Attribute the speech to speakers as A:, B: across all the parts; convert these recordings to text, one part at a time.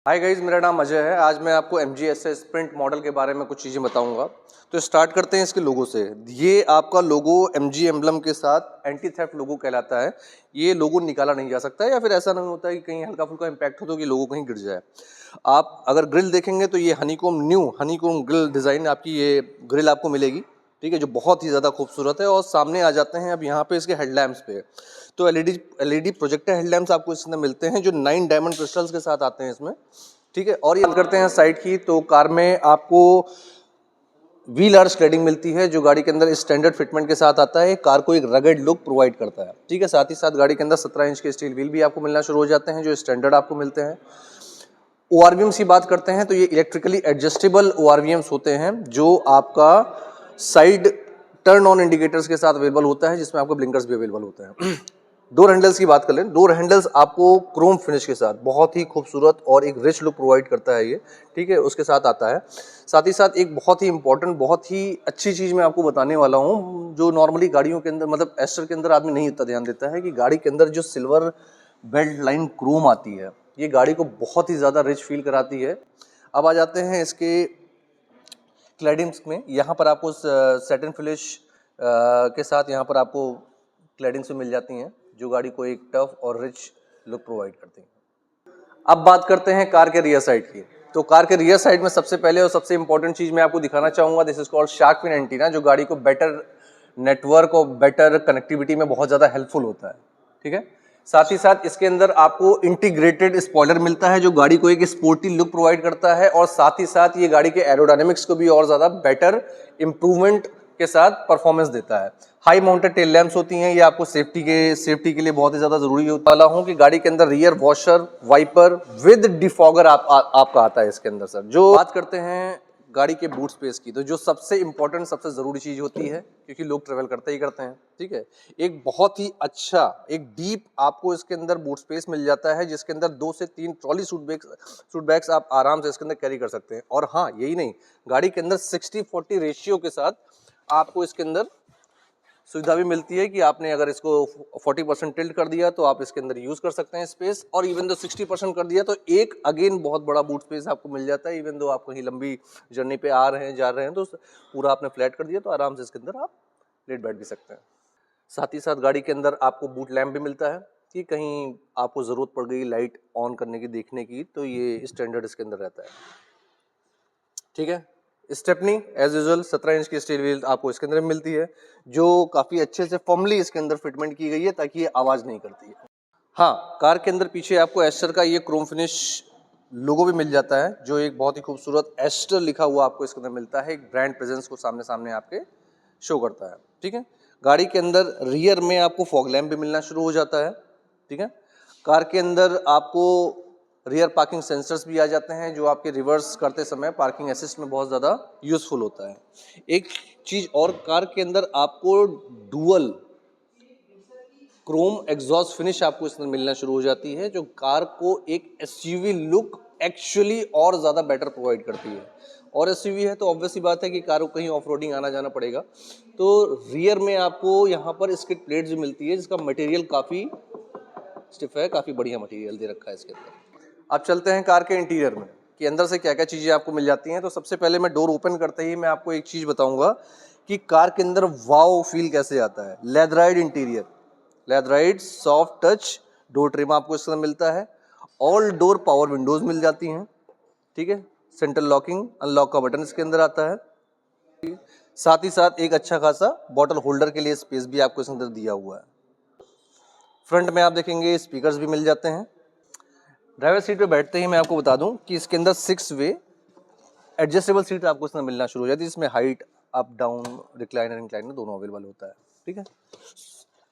A: Hi guys, मेरा नाम अजय है। आज मैं आपको MG SS स्प्रिंट मॉडल के बारे में कुछ चीज़ें बताऊंगा। तो स्टार्ट करते हैं इसके लोगो से। ये आपका लोगो MG एम्बलम के साथ एंटी थेफ्ट लोगो कहलाता है। ये लोगो निकाला नहीं जा सकता या फिर ऐसा नहीं होता है कि कहीं हल्का फुल्का इम्पैक्ट हो तो कि लोगो कहीं गिर जाए। आप अगर ग्रिल देखेंगे तो ये हनीकोम ग्रिल डिज़ाइन आपकी ये ग्रिल आपको मिलेगी, ठीक है, जो बहुत ही ज़्यादा खूबसूरत है। और सामने आ जाते हैं अब यहाँ पे इसके हेडलैम्प्स पे। तो एलईडी प्रोजेक्टर हेडलैम्प्स आपको इसमें मिलते हैं जो 9 डायमंड क्रिस्टल्स के साथ आते हैं इसमें, ठीक है। और ये बात करते हैं साइड की, तो कार में आपको व्हील आर्च क्लैडिंग मिलती है जो गाड़ी के अंदर स्टैंडर्ड फिटमेंट के साथ आता है। कार को एक रगड लुक प्रोवाइड करता है, ठीक है। साथ ही साथ गाड़ी के अंदर 17 इंच के स्टील व्हील भी आपको मिलना शुरू हो जाते हैं जो स्टैंडर्ड आपको मिलते हैं। ORVMs की बात करते हैं तो ये इलेक्ट्रिकली एडजस्टेबल ORVMs होते हैं जो आपका साइड टर्न ऑन इंडिकेटर्स के साथ अवेलेबल होता है, जिसमें आपको ब्लिंकर्स भी अवेलेबल होते हैं। डोर हैंडल्स की बात कर लें, डोर हैंडल्स आपको क्रोम फिनिश के साथ बहुत ही खूबसूरत और एक रिच लुक प्रोवाइड करता है ये, ठीक है, उसके साथ आता है। साथ ही साथ एक बहुत ही इंपॉर्टेंट, बहुत ही अच्छी चीज़ मैं आपको बताने वाला हूँ जो नॉर्मली गाड़ियों के अंदर, मतलब एस्टर के अंदर आदमी नहीं इतना ध्यान देता है, कि गाड़ी के अंदर जो सिल्वर बेल्ट लाइन क्रोम आती है, ये गाड़ी को बहुत ही ज़्यादा रिच फील कराती है। अब आ जाते हैं इसके क्लैडिंग्स में। यहाँ पर आपको सैटिन फिनिश के साथ यहाँ पर आपको क्लैडिंग्स मिल जाती हैं जो गाड़ी को एक टफ और रिच लुक प्रोवाइड करती हैं। अब बात करते हैं कार के रियर साइड की। तो कार के रियर साइड में सबसे पहले और सबसे इंपॉर्टेंट चीज़ मैं आपको दिखाना चाहूँगा, this is called shark fin antenna, जो गाड़ी को बेटर नेटवर्क और बेटर कनेक्टिविटी में बहुत ज़्यादा हेल्पफुल होता है, ठीक है। साथ ही साथ इसके अंदर आपको इंटीग्रेटेड स्पॉइलर मिलता है जो गाड़ी को एक स्पोर्टी लुक प्रोवाइड करता है, और साथ ही साथ ये गाड़ी के एरोडायनेमिक्स को भी और ज़्यादा बेटर इंप्रूवमेंट के साथ परफॉर्मेंस देता है। हाई माउंटेड टेल लैंप्स होती हैं, ये आपको सेफ्टी के लिए बहुत ही ज़्यादा ज़रूरी होता वाला हूँ कि गाड़ी के अंदर rear washer wiper with defogger आपका आता है इसके अंदर। सर, जो बात करते हैं गाड़ी के बूट स्पेस की, तो जो सबसे इंपॉर्टेंट, सबसे ज़रूरी चीज़ होती है, क्योंकि लोग ट्रेवल करते ही करते हैं, ठीक है, एक बहुत ही अच्छा, एक डीप आपको इसके अंदर बूट स्पेस मिल जाता है, जिसके अंदर 2 से 3 ट्रॉली सूट बैग्स आप आराम से इसके अंदर कैरी कर सकते हैं। और हाँ, यही नहीं, गाड़ी के अंदर 60-40 रेशियो के साथ आपको इसके अंदर सुविधा भी मिलती है कि आपने अगर इसको 40% टिल्ट कर दिया तो आप इसके अंदर यूज कर सकते हैं स्पेस, और इवन दो 60% कर दिया तो एक अगेन बहुत बड़ा बूट स्पेस आपको मिल जाता है। इवन दो आप कहीं लंबी जर्नी पे आ रहे हैं, जा रहे हैं, तो पूरा आपने फ्लैट कर दिया तो आराम से इसके अंदर आप लेट बैठ भी सकते हैं। साथ ही साथ गाड़ी के अंदर आपको बूट लैम्प भी मिलता है कि कहीं आपको ज़रूरत पड़ गई लाइट ऑन करने की, देखने की, तो ये स्टैंडर्ड इसके अंदर रहता है, ठीक है। स्टेपनी एज यूजुअल 17 इंच की स्टील व्हील आपको इसके अंदर मिलती है जो काफ़ी अच्छे से फर्मली इसके अंदर फिटमेंट की गई है ताकि ये आवाज़ नहीं करती है। हाँ, कार के अंदर पीछे आपको एस्टर का ये क्रोम फिनिश लोगो भी मिल जाता है जो एक बहुत ही खूबसूरत एस्टर लिखा हुआ आपको इसके अंदर मिलता है, एक ब्रांड प्रेजेंस को सामने सामने आपके शो करता है, ठीक है। गाड़ी के अंदर रियर में आपको फॉग लैम्प भी मिलना शुरू हो जाता है, ठीक है। कार के अंदर आपको रियर पार्किंग सेंसर्स भी आ जाते हैं जो आपके रिवर्स करते समय पार्किंग असिस्ट में बहुत ज़्यादा यूजफुल होता है। एक चीज़ और, कार के अंदर आपको डुअल क्रोम एग्जॉस्ट फिनिश आपको इसमें मिलना शुरू हो जाती है जो कार को एक एसयूवी लुक एक्चुअली और ज़्यादा बेटर प्रोवाइड करती है। और एसयूवी है तो ऑब्वियस सी बात है कि कार को कहीं ऑफ रोडिंग आना जाना पड़ेगा, तो रियर में आपको यहाँ पर स्किड प्लेट्स भी मिलती है जिसका मटेरियल काफ़ी स्टिफ है, काफ़ी बढ़िया मटेरियल दे रखा है इसके अंदर। अब चलते हैं कार के इंटीरियर में कि अंदर से क्या क्या चीज़ें आपको मिल जाती हैं। तो सबसे पहले मैं डोर ओपन करते ही मैं आपको एक चीज़ बताऊंगा कि कार के अंदर वाओ फील कैसे आता है। Leatherette interior, leatherette soft touch door trim आपको इसके अंदर मिलता है। ऑल डोर पावर विंडोज मिल जाती हैं, ठीक है। सेंट्रल लॉकिंग अनलॉक का बटन इसके अंदर आता है। साथ ही साथ एक अच्छा खासा बॉटल होल्डर के लिए स्पेस भी आपको इसके अंदर दिया हुआ है। फ्रंट में आप देखेंगे स्पीकर्स भी मिल जाते हैं। ड्राइवर सीट पे बैठते ही मैं आपको बता दूं कि इसके अंदर 6 वे एडजस्टेबल सीट आपको इसमें मिलना शुरू हो जाती है, जिसमें हाइट अप डाउन रिक्लाइनर इंक्लाइनर दोनों अवेलेबल होता है, ठीक है।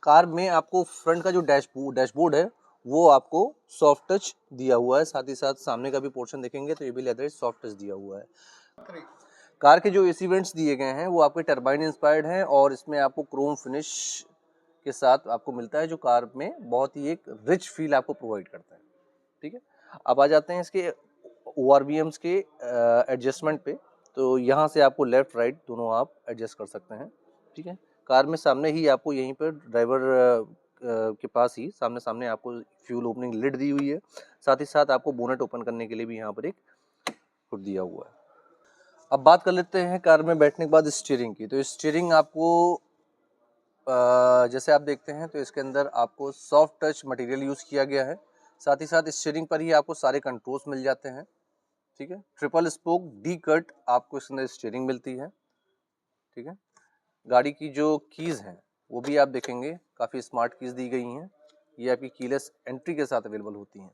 A: कार में आपको फ्रंट का जो डैशबोर्ड है वो आपको सॉफ्ट टच दिया हुआ है। साथ ही साथ सामने का भी पोर्शन देखेंगे तो ये भी लेदर सॉफ्ट टच दिया हुआ है। कार के जो एसी वेंट्स दिए गए हैं वो आपके टरबाइन इंस्पायर्ड हैं और इसमें आपको क्रोम फिनिश के साथ आपको मिलता है जो कार में बहुत ही एक रिच फील आपको प्रोवाइड करता है, ठीक है। अब आ जाते हैं इसके ORVMs के एडजस्टमेंट पे। तो यहाँ से आपको लेफ्ट राइट दोनों आप एडजस्ट कर सकते हैं, ठीक है। कार में सामने ही आपको यहीं पर ड्राइवर के पास ही सामने आपको फ्यूल ओपनिंग लिड दी हुई है। साथ ही साथ आपको बोनेट ओपन करने के लिए भी यहाँ पर एक हुड दिया हुआ है। अब बात कर लेते हैं कार में बैठने के बाद स्टीयरिंग की। तो स्टीयरिंग आपको जैसे आप देखते हैं तो इसके अंदर आपको सॉफ्ट टच मटेरियल यूज़ किया गया है। साथ ही साथ स्टीयरिंग पर ही आपको सारे कंट्रोल्स मिल जाते हैं। ठीक है, ट्रिपल स्पोक डी कट आपको इसके अंदर स्टीयरिंग मिलती है। ठीक है, गाड़ी की जो कीज़ हैं वो भी आप देखेंगे काफ़ी स्मार्ट कीज़ दी गई हैं। ये आपकी कीलेस एंट्री के साथ अवेलेबल होती हैं।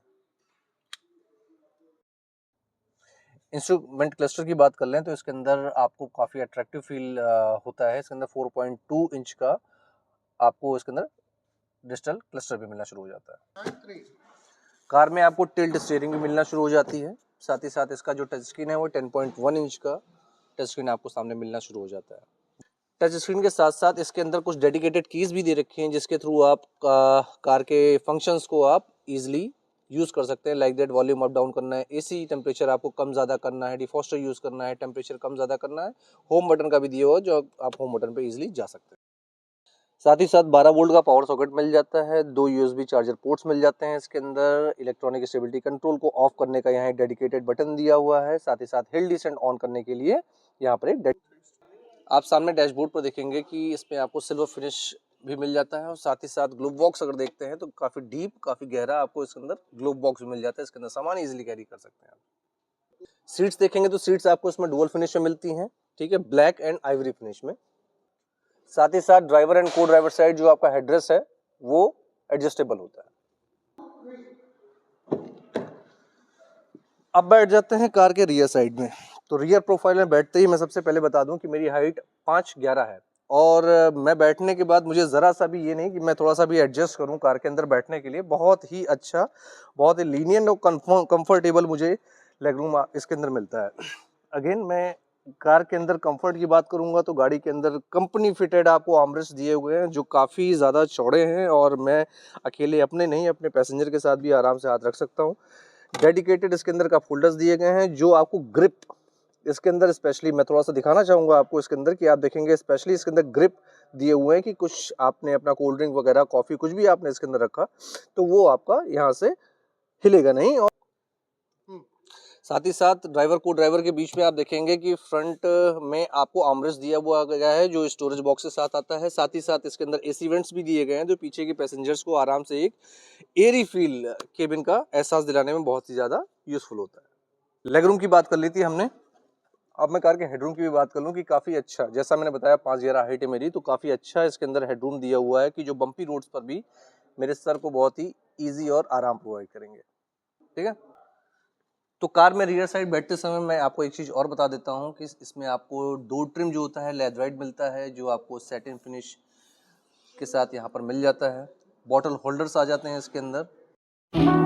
A: इंस्ट्रूमेंट क्लस्टर की बात कर लें तो इसके अंदर आपको काफ़ी अट्रैक्टिव फील होता है। इसके अंदर 4.2 इंच का आपको इसके अंदर डिजिटल क्लस्टर भी मिलना शुरू हो जाता है। कार में आपको टिल्ट स्टीयरिंग भी मिलना शुरू हो जाती है। साथ ही साथ इसका जो टच स्क्रीन है वो 10.1 इंच का टच स्क्रीन आपको सामने मिलना शुरू हो जाता है। टच स्क्रीन के साथ साथ इसके अंदर कुछ डेडिकेटेड कीज़ भी दे रखी हैं जिसके थ्रू आप कार के फंक्शंस को आप इजीली यूज़ कर सकते हैं। Like that volume up down करना है, एसी टेम्परेचर आपको कम ज़्यादा करना है, डिफॉस्टर यूज़ करना है, टेम्परेचर कम ज़्यादा करना है। होम बटन का भी दिया हुआ जो आप होम बटन पे इजीली जा सकते हैं। साथ ही साथ 12 वोल्ट का पावर सॉकेट मिल जाता है, 2 यूएसबी चार्जर पोर्ट्स मिल जाते हैं इसके अंदर। इलेक्ट्रॉनिक स्टेबिलिटी कंट्रोल को ऑफ करने का यहाँ एक डेडिकेटेड बटन दिया हुआ है। साथ ही साथ हिल डिसेंट ऑन करने के लिए यहाँ पर एक आप सामने डैशबोर्ड पर देखेंगे कि इसमें आपको सिल्वर फिनिश भी मिल जाता है। और साथ ही साथ ग्लोब बॉक्स अगर देखते हैं तो काफ़ी डीप, काफ़ी गहरा आपको इसके अंदर ग्लोब बॉक्स भी मिल जाता है। इसके अंदर सामान ईजिली कैरी कर सकते हैं आप। सीट्स देखेंगे तो सीट्स आपको इसमें डुअल फिनिश में मिलती हैं। ठीक है, ब्लैक एंड आइवरी फिनिश में। साथ ही साथ ड्राइवर एंड को ड्राइवर साइड जो आपका हेडरेस्ट है वो एडजस्टेबल होता है। अब बैठ जाते हैं कार के रियर साइड में। तो रियर प्रोफाइल में बैठते ही मैं सबसे पहले बता दूं कि मेरी हाइट 5'11" है और मैं बैठने के बाद मुझे ज़रा सा भी ये नहीं कि मैं थोड़ा सा भी एडजस्ट करूं कार के अंदर बैठने के लिए। बहुत ही अच्छा, बहुत ही लीनियंट और कंफर्टेबल मुझे लेग रूम इसके अंदर मिलता है। अगेन मैं कार के अंदर कंफर्ट की बात करूंगा तो गाड़ी के अंदर कंपनी फिटेड आपको आर्मरेस्ट दिए हुए हैं जो काफ़ी ज़्यादा चौड़े हैं और मैं अकेले अपने नहीं, अपने पैसेंजर के साथ भी आराम से हाथ रख सकता हूँ। डेडिकेटेड इसके अंदर का फोल्डर्स दिए गए हैं जो आपको ग्रिप इसके अंदर स्पेशली मैं थोड़ा सा दिखाना चाहूँगा आपको इसके अंदर कि आप देखेंगे स्पेशली इसके अंदर ग्रिप दिए हुए हैं कि कुछ आपने अपना कोल्ड ड्रिंक वगैरह, कॉफ़ी कुछ भी आपने इसके अंदर रखा तो वो आपका यहाँ से हिलेगा नहीं। और साथ ही साथ ड्राइवर को ड्राइवर के बीच में आप देखेंगे कि फ्रंट में आपको आर्मरेस्ट दिया हुआ गया है जो स्टोरेज बॉक्स के साथ आता है। साथ ही साथ इसके अंदर एसी वेंट्स भी दिए गए हैं जो पीछे के पैसेंजर्स को आराम से एक एयरी फील केबिन का एहसास दिलाने में बहुत ही ज़्यादा यूजफुल होता है। लेग रूम की बात कर ली थी हमने, अब मैं कार के हेडरूम की भी बात कर लूँ कि काफ़ी अच्छा, जैसा मैंने बताया 5'11" हाइट है मेरी, तो काफ़ी अच्छा इसके अंदर हेडरूम दिया हुआ है कि जो बम्पी रोड्स पर भी मेरे सर को बहुत ही ईजी और आराम प्रोवाइड करेंगे। ठीक है, तो कार में रियर साइड बैठते समय मैं आपको एक चीज़ और बता देता हूँ कि इसमें आपको डोर ट्रिम जो होता है लेदराइट मिलता है जो आपको सैटिन फिनिश के साथ यहाँ पर मिल जाता है। बॉटल होल्डर्स आ जाते हैं इसके अंदर।